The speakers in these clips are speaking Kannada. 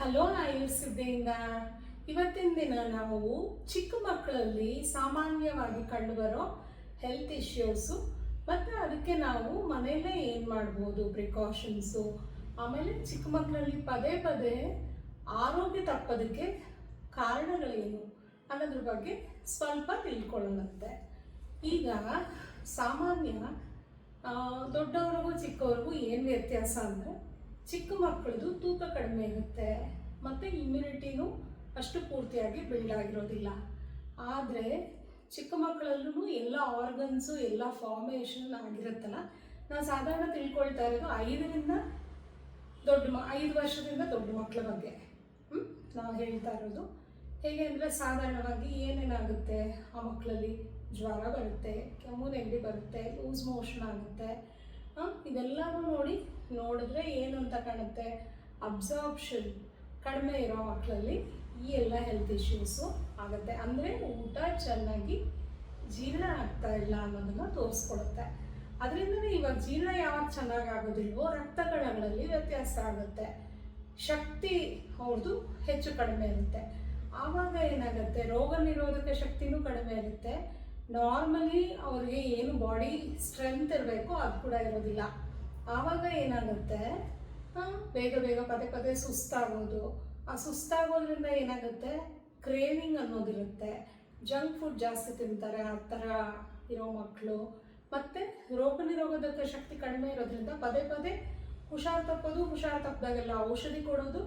ಹಲೋ ಆಯುರ್ಸಿದ್ಧೆಯಿಂದ ಇವತ್ತಿನ ದಿನ ನಾವು ಚಿಕ್ಕ ಮಕ್ಕಳಲ್ಲಿ ಸಾಮಾನ್ಯವಾಗಿ ಕಂಡುಬರೋ ಹೆಲ್ತ್ ಇಶ್ಯೂಸು ಮತ್ತು ಅದಕ್ಕೆ ನಾವು ಮನೆಯಲ್ಲೇ ಏನು ಮಾಡ್ಬೋದು ಪ್ರಿಕಾಷನ್ಸು, ಆಮೇಲೆ ಚಿಕ್ಕ ಮಕ್ಕಳಲ್ಲಿ ಪದೇ ಪದೇ ಆರೋಗ್ಯ ತಪ್ಪೋದಕ್ಕೆ ಕಾರಣಗಳೇನು ಅನ್ನೋದ್ರ ಬಗ್ಗೆ ಸ್ವಲ್ಪ ತಿಳ್ಕೊಳ್ಳೋಣಂತೆ. ಈಗ ಸಾಮಾನ್ಯ ದೊಡ್ಡವ್ರಿಗೂ ಚಿಕ್ಕವ್ರಿಗೂ ಏನು ವ್ಯತ್ಯಾಸ ಅಂದರೆ, ಚಿಕ್ಕ ಮಕ್ಕಳದು ತೂಕ ಕಡಿಮೆ ಇರುತ್ತೆ ಮತ್ತು ಇಮ್ಯುನಿಟಿನೂ ಅಷ್ಟು ಪೂರ್ತಿಯಾಗಿ ಬಿಲ್ಡ್ ಆಗಿರೋದಿಲ್ಲ. ಆದರೆ ಚಿಕ್ಕ ಮಕ್ಕಳಲ್ಲೂ ಎಲ್ಲ ಆರ್ಗನ್ಸು ಎಲ್ಲ ಫಾರ್ಮೇಷನ್ ಆಗಿರುತ್ತಲ್ಲ. ನಾವು ಸಾಧಾರಣ ತಿಳ್ಕೊಳ್ತಾ ಇರೋದು 5 ವರ್ಷದಿಂದ ದೊಡ್ಡ ಮಕ್ಕಳ ಬಗ್ಗೆ ನಾವು ಹೇಳ್ತಾ ಇರೋದು. ಹೇಗೆ ಅಂದರೆ, ಸಾಧಾರಣವಾಗಿ ಏನೇನಾಗುತ್ತೆ ಆ ಮಕ್ಕಳಲ್ಲಿ, ಜ್ವರ ಬರುತ್ತೆ, ಕೆಮ್ಮು ನೆಗಡಿ ಬರುತ್ತೆ, ಲೂಸ್ ಮೋಷನ್ ಆಗುತ್ತೆ. ಇದೆಲ್ಲನೂ ನೋಡಿದ್ರೆ ಏನು ಅಂತ ಕಾಣುತ್ತೆ, ಅಬ್ಸಾರ್ಪ್ಷನ್ ಕಡಿಮೆ ಇರೋ ಮಕ್ಕಳಲ್ಲಿ ಈ ಎಲ್ಲ ಹೆಲ್ತ್ ಇಶ್ಯೂಸು ಆಗುತ್ತೆ. ಅಂದರೆ ಊಟ ಚೆನ್ನಾಗಿ ಜೀರ್ಣ ಆಗ್ತಾ ಇಲ್ಲ ಅನ್ನೋದನ್ನು ತೋರಿಸ್ಕೊಡುತ್ತೆ. ಅದರಿಂದನೇ ಇವಾಗ ಜೀರ್ಣ ಯಾವಾಗ ಚೆನ್ನಾಗಿ ಆಗೋದಿಲ್ವೋ ರಕ್ತ ಕಣಗಳಲ್ಲಿ ವ್ಯತ್ಯಾಸ ಆಗುತ್ತೆ, ಶಕ್ತಿ ಅವ್ರದ್ದು ಹೆಚ್ಚು ಕಡಿಮೆ ಇರುತ್ತೆ. ಆವಾಗ ಏನಾಗುತ್ತೆ, ರೋಗ ನಿರೋಧಕ ಶಕ್ತಿನೂ ಕಡಿಮೆ ಇರುತ್ತೆ. ನಾರ್ಮಲಿ ಅವ್ರಿಗೆ ಏನು ಬಾಡಿ ಸ್ಟ್ರೆಂತ್ ಇರಬೇಕು ಅದು ಕೂಡ ಇರೋದಿಲ್ಲ. ಆವಾಗ ಏನಾಗುತ್ತೆ, ಬೇಗ ಪದೇ ಪದೇ ಸುಸ್ತಾಗೋದು. ಆ ಸುಸ್ತಾಗೋದ್ರಿಂದ ಏನಾಗುತ್ತೆ, ಕ್ರೇವಿಂಗ್ ಅನ್ನೋದಿರುತ್ತೆ, ಜಂಕ್ ಫುಡ್ ಜಾಸ್ತಿ ತಿಂತಾರೆ ಆ ಥರ ಇರೋ ಮಕ್ಕಳು. ಮತ್ತು ರೋಗ ನಿರೋಧಕ ಶಕ್ತಿ ಕಡಿಮೆ ಇರೋದ್ರಿಂದ ಪದೇ ಪದೇ ಹುಷಾರು ತಪ್ಪದಾಗೆಲ್ಲ ಔಷಧಿ ಕೊಡೋದು,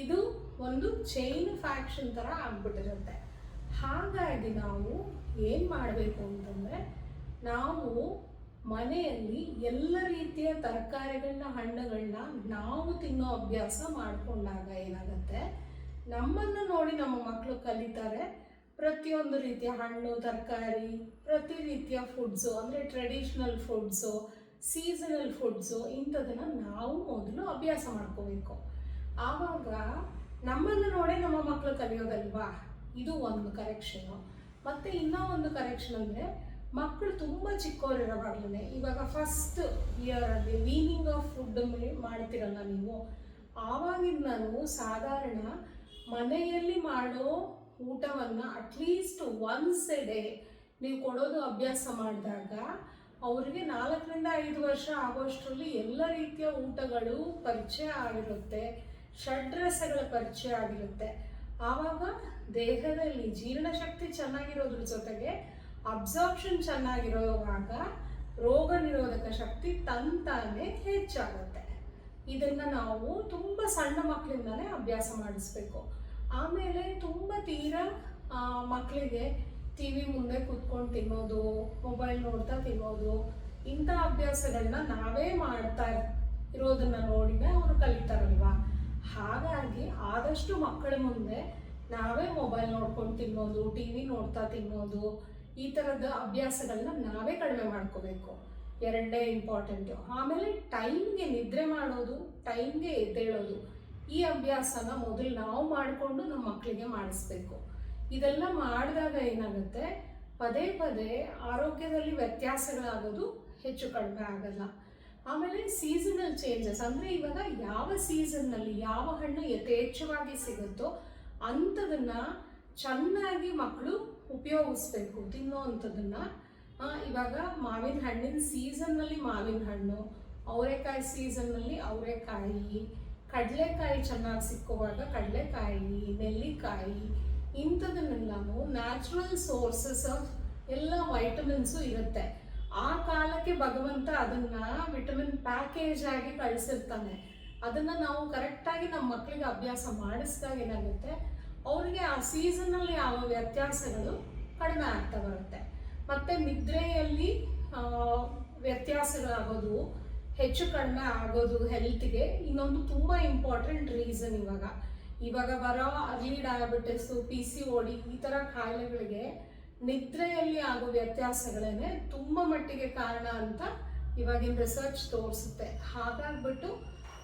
ಇದು ಒಂದು ಚೈನ್ ಫ್ಯಾಕ್ಷನ್ ಥರ ಆಗ್ಬಿಟ್ಟಿರುತ್ತೆ. ಹಾಗಾಗಿ ನಾವು ಏನು ಮಾಡಬೇಕು ಅಂತಂದರೆ, ನಾವು ಮನೆಯಲ್ಲಿ ಎಲ್ಲ ರೀತಿಯ ತರಕಾರಿಗಳನ್ನ, ಹಣ್ಣುಗಳನ್ನ ನಾವು ತಿನ್ನೋ ಅಭ್ಯಾಸ ಮಾಡಿಕೊಂಡಾಗ ಏನಾಗುತ್ತೆ, ನಮ್ಮನ್ನು ನೋಡಿ ನಮ್ಮ ಮಕ್ಕಳು ಕಲಿತಾರೆ. ಪ್ರತಿಯೊಂದು ರೀತಿಯ ಹಣ್ಣು, ತರಕಾರಿ, ಪ್ರತಿ ರೀತಿಯ ಫುಡ್ಸು, ಅಂದರೆ ಟ್ರೆಡಿಷ್ನಲ್ ಫುಡ್ಸು, ಸೀಸನಲ್ ಫುಡ್ಸು, ಇಂಥದನ್ನು ನಾವು ಮೊದಲು ಅಭ್ಯಾಸ ಮಾಡ್ಕೋಬೇಕು. ಆವಾಗ ನಮ್ಮನ್ನು ನೋಡೇ ನಮ್ಮ ಮಕ್ಕಳು ಕಲಿಯೋದಲ್ವಾ, ಇದು ಒಂದು ಕರೆಕ್ಷನು. ಮತ್ತು ಇನ್ನೂ ಒಂದು ಕರೆಕ್ಷನ್ ಅಂದರೆ, ಮಕ್ಕಳು ತುಂಬ ಚಿಕ್ಕವರಿರೋವಾಗಲೇ, ಇವಾಗ ಫಸ್ಟ್ ಇಯರಲ್ಲಿ ವೀನಿಂಗ್ ಆಫ್ ಫುಡ್ ಮಾಡ್ತಿರಲ್ಲ ನೀವು, ಆವಾಗಿಂದನೂ ಸಾಧಾರಣ ಮನೆಯಲ್ಲಿ ಮಾಡೋ ಊಟವನ್ನು ಅಟ್ಲೀಸ್ಟ್ ಒನ್ಸ್ ಎ ಡೇ ನೀವು ಕೊಡೋದು ಅಭ್ಯಾಸ ಮಾಡಿದಾಗ ಅವರಿಗೆ 4ರಿಂದ 5 ವರ್ಷ ಆಗೋಷ್ಟರಲ್ಲಿ ಎಲ್ಲ ರೀತಿಯ ಊಟಗಳು ಪರಿಚಯ ಆಗಿರುತ್ತೆ, ಷಡ್ರಸಗಳ ಪರಿಚಯ ಆಗಿರುತ್ತೆ. ಆವಾಗ ದೇಹದಲ್ಲಿ ಜೀರ್ಣಶಕ್ತಿ ಚೆನ್ನಾಗಿರೋದ್ರ ಜೊತೆಗೆ ಅಬ್ಸಾರ್ಪ್ಷನ್ ಚೆನ್ನಾಗಿರೋವಾಗ ರೋಗ ನಿರೋಧಕ ಶಕ್ತಿ ತಂತಾನೆ ಹೆಚ್ಚಾಗುತ್ತೆ. ಇದನ್ನು ನಾವು ತುಂಬ ಸಣ್ಣ ಮಕ್ಕಳಿಂದಲೇ ಅಭ್ಯಾಸ ಮಾಡಿಸ್ಬೇಕು. ಆಮೇಲೆ ತುಂಬ ತೀರಾ ಮಕ್ಕಳಿಗೆ ಟಿ ವಿ ಮುಂದೆ ಕೂತ್ಕೊಂಡು ತಿನ್ನೋದು, ಮೊಬೈಲ್ ನೋಡ್ತಾ ತಿನ್ನೋದು, ಇಂಥ ಅಭ್ಯಾಸಗಳನ್ನ ನಾವೇ ಮಾಡ್ತಾ ಇರೋದನ್ನು ನೋಡಿನೇ ಅವರು ಕಲಿತಾರಲ್ವ. ಹಾಗಾಗಿ ಆದಷ್ಟು ಮಕ್ಕಳ ಮುಂದೆ ನಾವೇ ಮೊಬೈಲ್ ನೋಡ್ಕೊಂಡು ತಿನ್ನೋದು, ಟಿ ವಿ ನೋಡ್ತಾ ತಿನ್ನೋದು, ಈ ಥರದ ಅಭ್ಯಾಸಗಳನ್ನ ನಾವೇ ಕಡಿಮೆ ಮಾಡ್ಕೋಬೇಕು. ಎರಡನೇ ಇಂಪಾರ್ಟೆಂಟು. ಆಮೇಲೆ ಟೈಮ್ಗೆ ನಿದ್ರೆ ಮಾಡೋದು, ಟೈಮ್ಗೆ ಎದ್ದೇಳೋದು, ಈ ಅಭ್ಯಾಸನ ಮೊದಲು ನಾವು ಮಾಡಿಕೊಂಡು ನಮ್ಮ ಮಕ್ಕಳಿಗೆ ಮಾಡಿಸ್ಬೇಕು. ಇದೆಲ್ಲ ಮಾಡಿದಾಗ ಏನಾಗುತ್ತೆ, ಪದೇ ಪದೇ ಆರೋಗ್ಯದಲ್ಲಿ ವ್ಯತ್ಯಾಸಗಳಾಗೋದು ಹೆಚ್ಚು ಕಡಿಮೆ ಆಗಲ್ಲ. ಆಮೇಲೆ ಸೀಸನಲ್ ಚೇಂಜಸ್, ಅಂದರೆ ಇವಾಗ ಯಾವ ಸೀಸನ್ನಲ್ಲಿ ಯಾವ ಹಣ್ಣು ಯಥೇಚ್ಛವಾಗಿ ಸಿಗುತ್ತೋ ಅಂಥದನ್ನು ಚೆನ್ನಾಗಿ ಮಕ್ಕಳು ಉಪಯೋಗಿಸ್ಬೇಕು, ತಿನ್ನೋ ಅಂಥದ್ದನ್ನು. ಇವಾಗ ಮಾವಿನ ಹಣ್ಣಿನ ಸೀಸನ್ನಲ್ಲಿ ಮಾವಿನ ಹಣ್ಣು, ಅವರೆಕಾಯಿ ಸೀಸನ್ನಲ್ಲಿ ಅವರೆಕಾಯಿ, ಕಡಲೆಕಾಯಿ ಚೆನ್ನಾಗಿ ಸಿಕ್ಕುವಾಗ ಕಡಲೆಕಾಯಿ, ನೆಲ್ಲಿಕಾಯಿ, ಇಂಥದನ್ನೆಲ್ಲನೂ ನ್ಯಾಚುರಲ್ ಸೋರ್ಸಸ್ ಆಫ್ ಎಲ್ಲ ವೈಟಮಿನ್ಸು ಇರುತ್ತೆ. ಆ ಕಾಲಕ್ಕೆ ಭಗವಂತ ಅದನ್ನು ವಿಟಮಿನ್ ಪ್ಯಾಕೇಜ್ ಆಗಿ ಕಳಿಸಿರ್ತಾನೆ. ಅದನ್ನು ನಾವು ಕರೆಕ್ಟಾಗಿ ನಮ್ಮ ಮಕ್ಕಳಿಗೆ ಅಭ್ಯಾಸ ಮಾಡಿಸಿದಾಗ ಏನಾಗುತ್ತೆ, ಅವರಿಗೆ ಆ ಸೀಸನ್ನಲ್ಲಿ ಯಾವ ವ್ಯತ್ಯಾಸಗಳು ಕಡಿಮೆ ಆಗ್ತಾ ಬರುತ್ತೆ. ಮತ್ತು ನಿದ್ರೆಯಲ್ಲಿ ವ್ಯತ್ಯಾಸಗಳಾಗೋದು, ಹೆಚ್ಚು ಕಡಿಮೆ ಆಗೋದು ಹೆಲ್ತ್ಗೆ ಇನ್ನೊಂದು ತುಂಬ ಇಂಪಾರ್ಟೆಂಟ್ ರೀಸನ್. ಇವಾಗ ಬರೋ ಅರ್ಲಿ ಡಯಾಬಿಟಿಸು, PCOD, ಈ ಥರ ಕಾಯಿಲೆಗಳಿಗೆ ನಿದ್ರೆಯಲ್ಲಿ ಆಗೋ ವ್ಯತ್ಯಾಸಗಳೇ ತುಂಬ ಮಟ್ಟಿಗೆ ಕಾರಣ ಅಂತ ಇವಾಗಿನ ರಿಸರ್ಚ್ ತೋರಿಸುತ್ತೆ. ಹಾಗಾಗ್ಬಿಟ್ಟು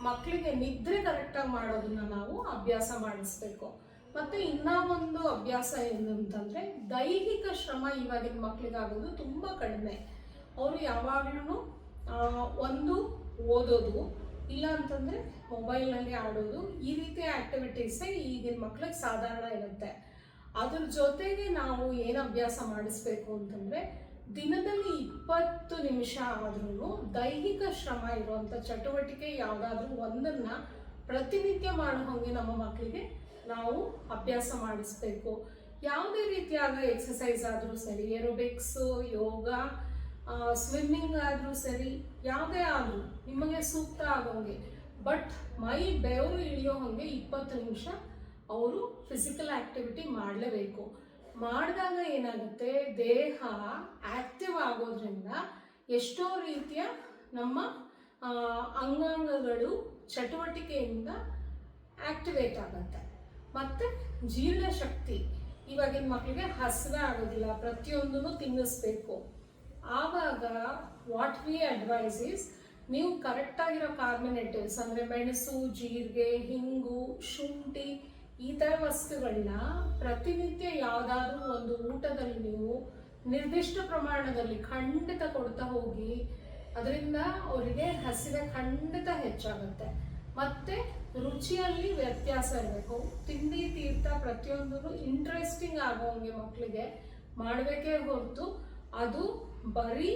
ಮಕ್ಕಳಿಗೆ ನಿದ್ರೆ ಕರೆಕ್ಟಾಗಿ ಮಾಡೋದನ್ನ ನಾವು ಅಭ್ಯಾಸ ಮಾಡಿಸ್ಬೇಕು. ಮತ್ತು ಇನ್ನೂ ಒಂದು ಅಭ್ಯಾಸ ಏನು ಅಂತಂದರೆ, ದೈಹಿಕ ಶ್ರಮ ಇವಾಗಿನ ಮಕ್ಕಳಿಗಾಗೋದು ತುಂಬ ಕಡಿಮೆ. ಅವರು ಯಾವಾಗಲೂ ಒಂದು ಓದೋದು, ಇಲ್ಲ ಅಂತಂದರೆ ಮೊಬೈಲ್ನಲ್ಲಿ ಆಡೋದು, ಈ ರೀತಿಯ ಆ್ಯಕ್ಟಿವಿಟೀಸೇ ಈಗಿನ ಮಕ್ಳಿಗೆ ಸಾಧಾರಣ ಇರುತ್ತೆ. ಅದ್ರ ಜೊತೆಗೆ ನಾವು ಏನು ಅಭ್ಯಾಸ ಮಾಡಿಸ್ಬೇಕು ಅಂತಂದರೆ, ದಿನದಲ್ಲಿ 20 ನಿಮಿಷ ಆದ್ರೂ ದೈಹಿಕ ಶ್ರಮ ಇರುವಂಥ ಚಟುವಟಿಕೆ ಯಾವುದಾದ್ರೂ ಒಂದನ್ನು ಪ್ರತಿನಿತ್ಯ ಮಾಡೋ ಹಾಗೆ ನಮ್ಮ ಮಕ್ಕಳಿಗೆ ನಾವು ಅಭ್ಯಾಸ ಮಾಡಿಸ್ಬೇಕು. ಯಾವುದೇ ರೀತಿಯಾದ ಎಕ್ಸಸೈಸ್ ಆದರೂ ಸರಿ, ಏರೋಬಿಕ್ಸು, ಯೋಗ, ಸ್ವಿಮ್ಮಿಂಗ್ ಆದರೂ ಸರಿ, ಯಾವುದೇ ಆದರೂ ನಿಮಗೆ ಸೂಕ್ತ ಆಗೋಂಗೆ, ಬಟ್ ಮೈ ಬೆವರು ಇಳಿಯೋ ಹಾಗೆ 20 ನಿಮಿಷ ಅವರು ಫಿಸಿಕಲ್ ಆ್ಯಕ್ಟಿವಿಟಿ ಮಾಡಲೇಬೇಕು. ಮಾಡಿದಾಗ ಏನಾಗುತ್ತೆ, ದೇಹ ಆ್ಯಕ್ಟಿವ್ ಆಗೋದ್ರಿಂದ ಎಷ್ಟೋ ರೀತಿಯ ನಮ್ಮ ಅಂಗಾಂಗಗಳು ಚಟುವಟಿಕೆಯಿಂದ ಆ್ಯಕ್ಟಿವೇಟ್ ಆಗುತ್ತೆ. ಮತ್ತು ಜೀರ್ಣಶಕ್ತಿ, ಇವಾಗಿನ ಮಕ್ಕಳಿಗೆ ಹಸಿವೆ ಆಗೋದಿಲ್ಲ, ಪ್ರತಿಯೊಂದನ್ನು ತಿನ್ನಿಸ್ಬೇಕು. ಆವಾಗ ವಾಟ್ ವಿ ಅಡ್ವೈಸ್ ಈಸ್, ನೀವು ಕರೆಕ್ಟಾಗಿರೋ ಕಾರ್ಮಿನೇಟಿವ್ಸ್ ಅಂದರೆ ಮೆಣಸು, ಜೀರಿಗೆ, ಹಿಂಗು, ಶುಂಠಿ ಈ ಥರ ವಸ್ತುಗಳನ್ನ ಪ್ರತಿನಿತ್ಯ ಯಾವುದಾದ್ರೂ ಒಂದು ಊಟದಲ್ಲಿ ನೀವು ನಿರ್ದಿಷ್ಟ ಪ್ರಮಾಣದಲ್ಲಿ ಖಂಡಿತ ಕೊಡ್ತಾ ಹೋಗಿ. ಅದರಿಂದ ಅವರಿಗೆ ಹಸಿವೆ ಖಂಡಿತ ಹೆಚ್ಚಾಗುತ್ತೆ. ಮತ್ತು ರುಚಿಯಲ್ಲಿ ವ್ಯತ್ಯಾಸ ಇರಬೇಕು. ತಿಂಡಿ ತೀರ್ಥ ಪ್ರತಿಯೊಂದೂ ಇಂಟ್ರೆಸ್ಟಿಂಗ್ ಆಗೋಂಗೆ ಮಕ್ಕಳಿಗೆ ಮಾಡಬೇಕೇ ಹೊರತು ಅದು ಬರೀ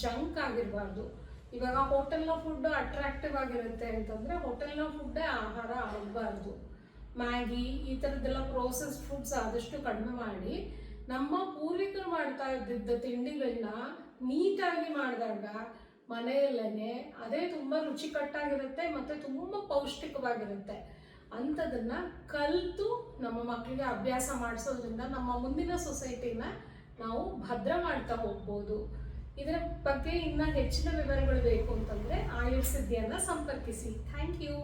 ಜಂಕ್ ಆಗಿರಬಾರ್ದು. ಇವಾಗ ಹೋಟೆಲ್ನ ಫುಡ್ ಅಟ್ರಾಕ್ಟಿವ್ ಆಗಿರುತ್ತೆ ಅಂತಂದರೆ ಹೋಟೆಲ್ನ ಫುಡ್ಡೇ ಆಹಾರ ಆಗಬಾರ್ದು. ಮ್ಯಾಗಿ ಈ ಥರದ್ದೆಲ್ಲ ಪ್ರೋಸೆಸ್ಡ್ ಫುಡ್ಸ್ ಆದಷ್ಟು ಕಡಿಮೆ ಮಾಡಿ, ನಮ್ಮ ಪೂರ್ವಿಕರು ಮಾಡ್ತಾ ಇದ್ದಿದ್ದ ತಿಂಡಿಗಳನ್ನ ನೀಟಾಗಿ ಮಾಡಿದಾಗ ಮನೆಯಲ್ಲೇ ಅದೇ ತುಂಬ ರುಚಿಕಟ್ಟಾಗಿರುತ್ತೆ ಮತ್ತು ತುಂಬ ಪೌಷ್ಟಿಕವಾಗಿರುತ್ತೆ. ಅಂಥದನ್ನು ಕಲಿತು ನಮ್ಮ ಮಕ್ಕಳಿಗೆ ಅಭ್ಯಾಸ ಮಾಡಿಸೋದ್ರಿಂದ ನಮ್ಮ ಮುಂದಿನ ಸೊಸೈಟಿನ ನಾವು ಭದ್ರ ಮಾಡ್ತಾ ಹೋಗ್ಬೋದು. ಇದರ ಬಗ್ಗೆ ಇನ್ನೂ ಹೆಚ್ಚಿನ ವಿವರಗಳು ಬೇಕು ಅಂತಂದರೆ ಆಯುರ್ಸಿದ್ಧಿಯನ್ನು ಸಂಪರ್ಕಿಸಿ. Thank you.